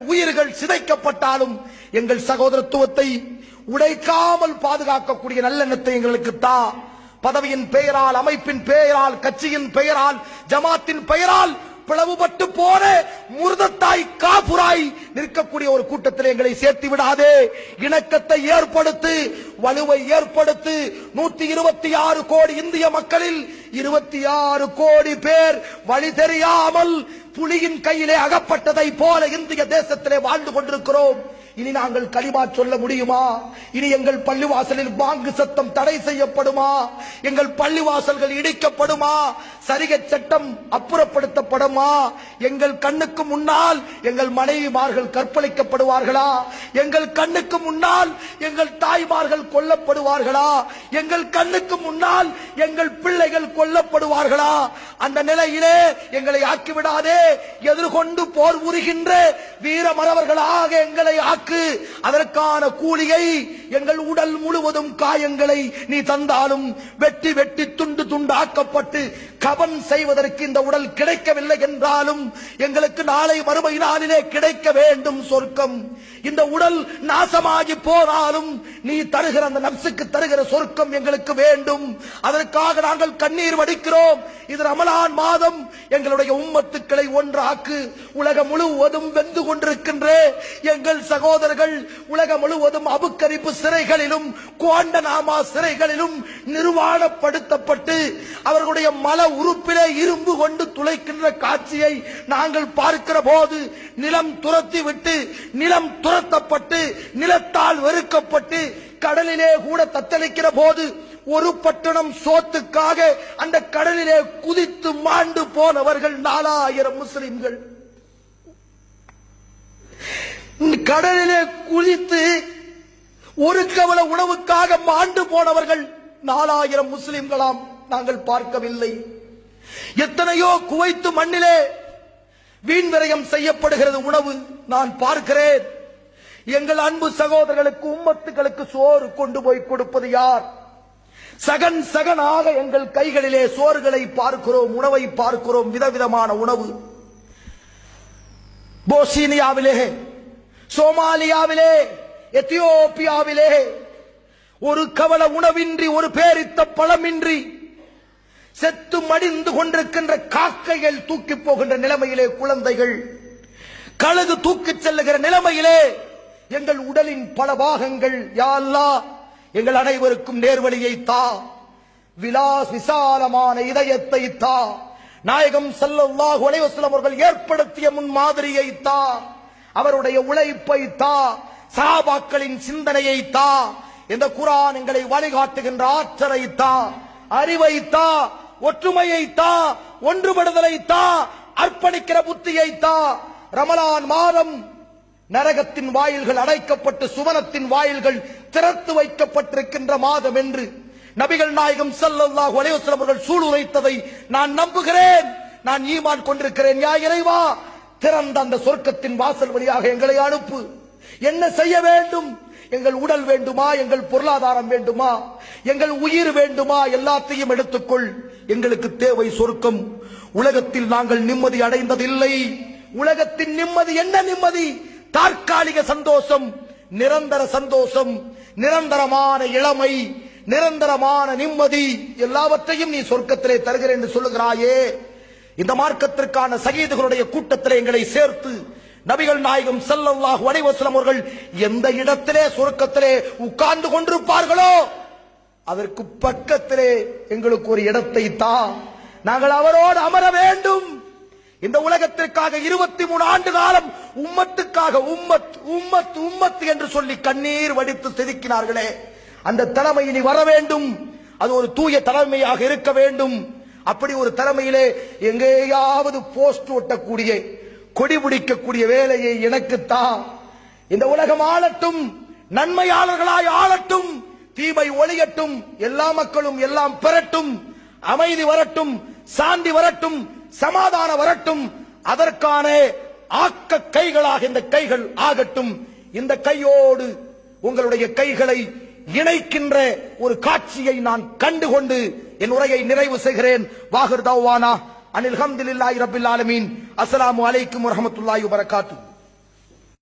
உயிர்கள் சிதைக்கப்பட்டாலும் எங்கள் சகோதரத்துவத்தை உடைக்காமல் பாதுகாக்கக்கூடிய நல்லெண்ணத்தை எங்களுக்கு தா. பதவியின் பெயரால், அமைப்பின் பெயரால், கட்சியின் பெயரால், ஜமாத்தின் பெயரால் பிளவுபட்டு போன முர்தத்தாய் காபுராய் நிற்கக்கூடிய ஒரு கூட்டத்தில் எங்களை சேர்த்து விடாதே. இணக்கத்தை ஏற்படுத்து, வலுவை ஏற்படுத்து. 126 கோடி இந்திய மக்களில் 26 கோடி பேர் வழி தெரியாமல் புலியின் கையிலே அகப்பட்டதை போல இந்திய தேசத்திலே வாழ்ந்து கொண்டிருக்கிறோம். இனி நாங்கள் கலிமா சொல்ல முடியுமா? இனி எங்கள் பள்ளிவாசலில் பாங்கு சத்தம் தடை செய்யப்படுமா? எங்கள் பள்ளிவாசல்கள் இடிக்கப்படுமா? சரிகை சட்டம் அப்புறப்படுத்தப்படுமா? எங்கள் கண்ணுக்கு முன்னால் எங்கள் மனைவிமார்கள் கற்பழிக்கப்படுவார்களா? எங்கள் கண்ணுக்கு முன்னால் எங்கள் தாய்மார்கள் கொல்லப்படுவார்களா? எங்கள் கண்ணுக்கு முன்னால் எங்கள் பிள்ளைகள் கொல்லப்படுவார்களா? அந்த நிலையிலே எங்களை ஆக்கிவிடாதே. எதிர்கொண்டு போர் புரிகின்ற வீரமறவர்களாக எங்களை ஆக்கு. அதற்கான கூலியை எங்கள் உடல் முழுவதும் காயங்களை நீ தந்தாலும் வெட்டி வெட்டி துண்டு துண்டாக்கப்பட்டு கபன் செய்வதற்கு இந்த உடல் கிடைக்கவில்லை என்றாலும் எங்களுக்கு நாளை மறுமை நாளிலே கிடைக்க வேண்டும் சொர்க்கம். இந்த உடல் நாசமாகி போனாலும் நீ தருகிற அந்த நப்சுக்கு தருகிற சொர்க்கம் எங்களுக்கு வேண்டும். அதற்காக நாங்கள் கண்ணீர் வடிக்கிறோம். இது ரமலான் மாதம். எங்களுடைய உம்மத்துக்களை ஒன்றாக்கு. உலகம் முழுவதும் வெந்து கொண்டிருக்கின்ற எங்கள் சகோதரர்கள் உலகம் முழுவதும் அபுக்கரிப்பு சிறைகளிலும் குவாண்டனாமா சிறைகளிலும் நிர்வாணப்படுத்தப்பட்டு அவர்களுடைய மல உறுப்பிலே இரும்பு கொண்டு துளைக்கின்ற காட்சியை நாங்கள் பார்க்கிற போது நிலம் துரத்தி விட்டு, நிலம் துரத்தப்பட்டு, நிலத்தால் வெறுக்கப்பட்டு கடலிலே கூட தத்தளிக்கிற போது ஒரு பட்டணம் சோத்துக்காக அந்த கடலிலே குதித்து மாண்டு போனவர்கள் 4000 முஸ்லிம்கள். கடலிலே குதித்து ஒரு கவல உணவுக்காக மாண்டு போனவர்கள் 4000 முஸ்லிம்களாம் நாங்கள் பார்க்கவில்லை. எத்தனையோ குவைத்து மண்ணிலே வீண் விரயம் செய்யப்படுகிறது உணவு நான் பார்க்கிறேன். எங்கள் அன்பு சகோதரர்களுக்கு உம்மத்துகளுக்கு சோறு கொண்டு போய் கொடுப்பது யார்? சகன் சகனாக எங்கள் கைகளிலே சோறுகளை பார்க்கிறோம், உணவை பார்க்கிறோம், விதவிதமான உணவு. போஸ்னியாவிலே, சோமாலியாவிலே, எத்தியோப்பியாவிலே ஒரு கவல உணவின்றி, ஒரு பேரித்த பழமின்றி செத்து மடிந்து கொண்டிருக்கின்ற காக்கைகள் தூக்கி போகின்ற நிலைமையிலே, குழந்தைகள் கழுகு தூக்கிச் செல்லுகிற நிலைமையிலே எங்கள் உடலின் பல பாகங்கள். யா அல்லாஹ், எங்கள் அனைவருக்கும் நேர்வழியை தா. விசாலமான இதயத்தை தா. நாயகம் ஸல்லல்லாஹு அலைஹி வஸல்லம் அவர்கள் ஏற்படுத்திய முன்மாதிரியை தா. அவருடைய உழைப்பை தா. சஹாபாக்களின் சிந்தனையை தா. இந்த குர்ஆன் எங்களை வழிகாட்டுகின்ற ஆற்றலை தா. அறிவை தா. ஒற்றுமையை தா. ஒன்றுபடுதலை தா. அர்ப்பணிக்கிற புத்தியை தா. ரமலான் மாதம் நரகத்தின் வாயில்கள் அடைக்கப்பட்டு சுவனத்தின் வாயில்கள் திறந்து வைக்கப்பட்டிருக்கின்ற மாதம் என்று நபிகள் நாயகம் ஸல்லல்லாஹு அலைஹி வஸல்லம் அவர்கள் சூளுரைத்ததை நான் நம்புகிறேன். நான் ஈமான் கொண்டிருக்கிறேன். யா இறைவா, திறந்த அந்த சொர்க்கத்தின் வாசல் வழியாக எங்களை அனுப்பு. என்ன செய்ய வேண்டும்? எங்கள் உடல் வேண்டுமா? எங்கள் பொருளாதாரம் வேண்டுமா? எங்கள் உயிர் வேண்டுமா? எல்லாத்தையும் எடுத்துக்கொள். எங்களுக்கு தேவை சொர்க்கம். உலகத்தில் நாங்கள் நிம்மதி அடைந்ததில்லை. உலகத்தின் நிம்மதி என்ன நிம்மதி? தற்காலிக சந்தோஷம். நிரந்தர சந்தோஷம், நிரந்தரமான இளமை, நிரந்தரமான நிம்மதி எல்லாவற்றையும் நீ சொர்க்கத்திலே தருகிறேன் என்று சொல்லுகிறாயே. இந்த மார்க்கத்திற்கான சகீதுகளுடைய கூட்டத்திலே எங்களை சேர்த்து நபிகள் நாயகம் ஸல்லல்லாஹு அலைஹி வஸல்லம் அவர்கள் எந்த இடத்திலே சொர்க்கத்திலே உட்கார்ந்து கொண்டிருப்பார்களோ அதற்கு பக்கத்திலே எங்களுக்கு ஒரு இடத்தை தா. நாங்கள் அவரோடு அமர வேண்டும். இந்த உலகத்திற்காக 23 ஆண்டு காலம் உம்மத்துக்காக உம்மத் உம்மத் உம்மத் என்று சொல்லி கண்ணீர் வடித்து செதுக்கினார்களே, அந்த தலைமை இனி வர வேண்டும். அது ஒரு தூய தலைமையாக இருக்க வேண்டும். அப்படி ஒரு தலைமையிலே எங்கேயாவது போஸ்ட் ஒட்டக்கூடிய, கொடி பிடிக்கக்கூடிய வேலையை எனக்குத்தான். இந்த உலகம் ஆளட்டும், நன்மையாளர்களாய் ஆளட்டும், தீமை ஒழியட்டும், எல்லா மக்களும் எல்லாம் பெறட்டும், அமைதி வரட்டும், சாந்தி வரட்டும், சமாதானம் வரட்டும். அதற்கான ஆக்க கைகளாக இந்த கைகள் ஆகட்டும். இந்த கையோடு உங்களுடைய கைகளை இணைக்கின்ற ஒரு காட்சியை நான் கண்டுகொண்டு என் உரையை நிறைவு செய்கிறேன். வாஹிர் தஅவானா அனில் ஹம்துலில்லாஹி ரப்பில் ஆலமீன். அஸ்ஸலாமு அலைக்கும் வரஹ்மத்துல்லாஹி வபரகாத்துஹு.